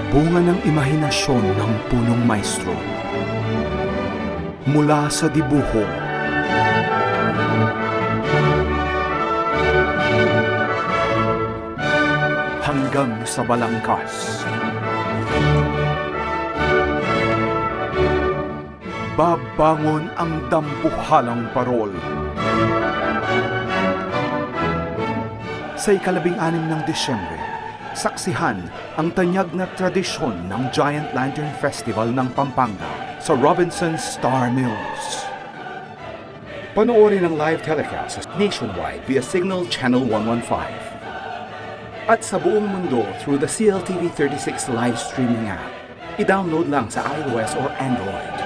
Bunga ng imahinasyon ng punong maestro. Mula sa dibuho, hanggang sa balangkas. Babangon ang dambuhalang parol. Sa ika-16 ng Disyembre, saksihan ang tanyag na tradisyon ng Giant Lantern Festival ng Pampanga sa Robinsons Starmills. Panoorin ang live telecast nationwide via Cignal Channel 115 at sa buong mundo through the CLTV 36 live streaming app. I-download lang sa iOS or Android.